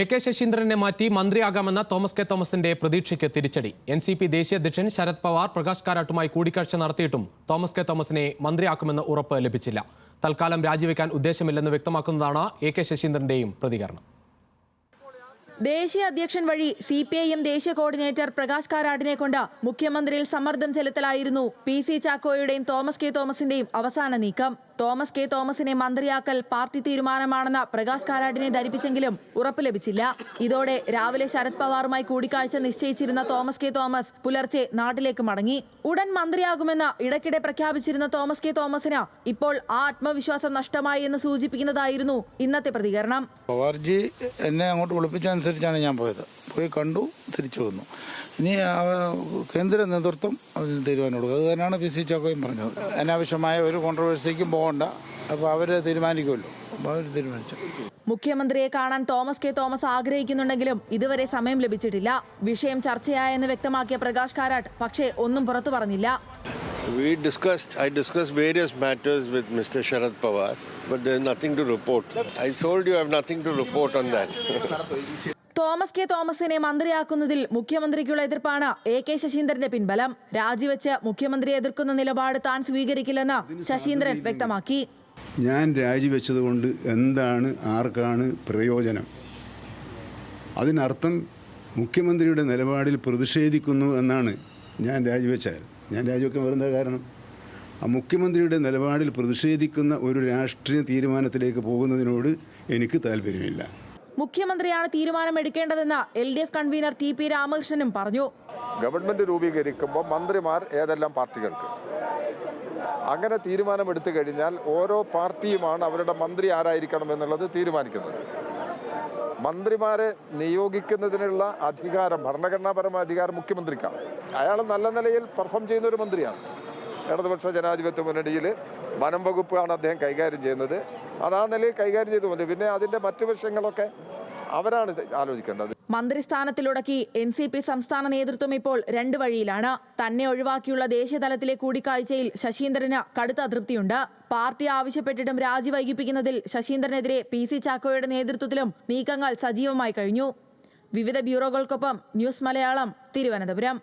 K ശശീന്ദ്രനെ മാറ്റി മന്ത്രിയാകാമെന്ന Thomas K തോമസിന്റെ പ്രതീക്ഷയ്ക്ക് തിരിച്ചടി. NCP ദേശീയ അധ്യക്ഷൻ ശരത് പവാർ പ്രകാശ് കാരാട്ടുമായി കൂടിക്കാഴ്ച നടത്തിയിട്ടും തോമസ് കെ തോമസിനെ മന്ത്രിയാക്കുമെന്ന് ഉറപ്പ് ലഭിച്ചില്ല. തൽക്കാലം രാജിവെക്കാൻ ഉദ്ദേശമില്ലെന്ന് വ്യക്തമാക്കുന്നതാണ് കെ ശശീന്ദ്രന്റെയും പ്രതികരണം. ദേശീയ അധ്യക്ഷൻ വഴി CPIM ദേശീയ കോർഡിനേറ്റർ പ്രകാശ് കാരാട്ടിനെ കൊണ്ട് മുഖ്യമന്ത്രിയിൽ സമ്മർദ്ദം ചെലുത്തലായിരുന്നു PC ചാക്കോയുടെയും തോമസ് കെ തോമസിന്റെയും അവസാന നീക്കം. തോമസ് കെ തോമസിനെ മന്ത്രിയാക്കൽ പാർട്ടി തീരുമാനമാണെന്ന് പ്രകാശ് കാരാട്ടിനെ ധരിപ്പിച്ചെങ്കിലും ഉറപ്പ് ലഭിച്ചില്ല. ഇതോടെ രാവിലെ ശരത് പവാറുമായി കൂടിക്കാഴ്ച നിശ്ചയിച്ചിരുന്ന തോമസ് കെ തോമസ് പുലർച്ചെ നാട്ടിലേക്ക് മടങ്ങി. ഉടൻ മന്ത്രിയാകുമെന്ന് ഇടയ്ക്കിടെ പ്രഖ്യാപിച്ചിരുന്ന തോമസ് കെ തോമസിന് ഇപ്പോൾ ആ ആത്മവിശ്വാസം നഷ്ടമായി എന്ന് സൂചിപ്പിക്കുന്നതായിരുന്നു ഇന്നത്തെ പ്രതികരണം. പവാർജി എന്നെ അങ്ങോട്ട് വിളിപ്പിച്ചനുസരിച്ചാണ് ഞാൻ പോയത്. പോയി കണ്ടു, തിരിച്ചു വന്നു. ഇനി കേന്ദ്ര നേതൃത്വം അതിന് തീരുമാനമെടുക്കും. അത് തന്നെയാണ് PC ചാക്കോയും പറഞ്ഞത്. അനാവശ്യമായ ഒരു കോൺട്രവേഴ്സിക്കും പോകണ്ട, അപ്പോൾ അവർ തീരുമാനിക്കുമല്ലോ. അപ്പോൾ അവർ തീരുമാനിച്ചു. മുഖ്യമന്ത്രിയെ കാണാൻ തോമസ് കെ തോമസ് ആഗ്രഹിക്കുന്നുണ്ടെങ്കിലും ഇതുവരെ സമയം ലഭിച്ചിട്ടില്ല. വിഷയം ചർച്ചയായെന്ന് വ്യക്തമാക്കിയ പ്രകാശ് കാരാട്ട് പക്ഷേ ഒന്നും പുറത്തു പറഞ്ഞില്ല. I discussed various matters with Mr. Sharad Pawar, but there is nothing to report. I told you I have nothing to report on that. Thomas K തോമസിനെ മന്ത്രിയാക്കുന്നതിൽ മുഖ്യമന്ത്രിക്കുള്ള എതിർപ്പാണ് കെ ശശീന്ദ്രന്റെ പിൻബലം. രാജിവെച്ച് മുഖ്യമന്ത്രിയെ എതിർക്കുന്ന നിലപാട് താൻ സ്വീകരിക്കില്ലെന്ന് ശശീന്ദ്രൻ വ്യക്തമാക്കി. ഞാൻ രാജിവെച്ചതുകൊണ്ട് എന്താണ്, ആർക്കാണ് പ്രയോജനം? അതിനർത്ഥം മുഖ്യമന്ത്രിയുടെ നിലപാടിൽ പ്രതിഷേധിക്കുന്നു എന്നാണ്. ഞാൻ രാജിവെച്ചാൽ ഞാൻ രാജിവെക്കാൻ വരുന്ന കാരണം ആ മുഖ്യമന്ത്രിയുടെ നിലപാടിൽ പ്രതിഷേധിക്കുന്ന ഒരു രാഷ്ട്രീയ തീരുമാനത്തിലേക്ക് പോകുന്നതിനോട് എനിക്ക് താല്പര്യമില്ല. മുഖ്യമന്ത്രിയാണ് തീരുമാനമെടുക്കേണ്ടതെന്ന് LDF കൺവീനർ TP രാമകൃഷ്ണനും പറഞ്ഞു. ഗവൺമെന്റ് രൂപീകരിക്കുമ്പോൾ മന്ത്രിമാർ ഏതെല്ലാം പാർട്ടികൾക്ക് അങ്ങനെ തീരുമാനമെടുത്തു കഴിഞ്ഞാൽ ഓരോ പാർട്ടിയുമാണ് അവരുടെ മന്ത്രി ആരായിരിക്കണം എന്നുള്ളത് തീരുമാനിക്കുന്നത്. മന്ത്രിമാരെ നിയോഗിക്കുന്നതിനുള്ള അധികാരം, ഭരണഘടനാപരമായ അധികാരം മുഖ്യമന്ത്രിക്കാണ്. അയാൾ നല്ല നിലയിൽ പെർഫോം ചെയ്യുന്ന ഒരു മന്ത്രിയാണ്. ഇടതുപക്ഷ ജനാധിപത്യ മുന്നണിയിൽ വനം വകുപ്പാണ് അദ്ദേഹം കൈകാര്യം ചെയ്യുന്നത്. അത് ആ നിലയിൽ കൈകാര്യം ചെയ്തു മതി. പിന്നെ അതിന്റെ മറ്റു വശങ്ങളൊക്കെ അവരാണ് ആലോചിക്കേണ്ടത്. മന്ത്രിസ്ഥാനത്തിലുടക്കി NCP സംസ്ഥാന നേതൃത്വം ഇപ്പോൾ രണ്ട് വഴിയിലാണ്. തന്നെ ഒഴിവാക്കിയുള്ള ദേശീയതലത്തിലെ കൂടിക്കാഴ്ചയിൽ ശശീന്ദ്രന് കടുത്ത അതൃപ്തിയുണ്ട്. പാർട്ടി ആവശ്യപ്പെട്ടിട്ടും രാജി വൈകിപ്പിക്കുന്നതിൽ ശശീന്ദ്രനെതിരെ PC ചാക്കോയുടെ നേതൃത്വത്തിലും നീക്കങ്ങൾ സജീവമായി കഴിഞ്ഞു. വിവിധ ബ്യൂറോകൾക്കൊപ്പം ന്യൂസ് മലയാളം, തിരുവനന്തപുരം.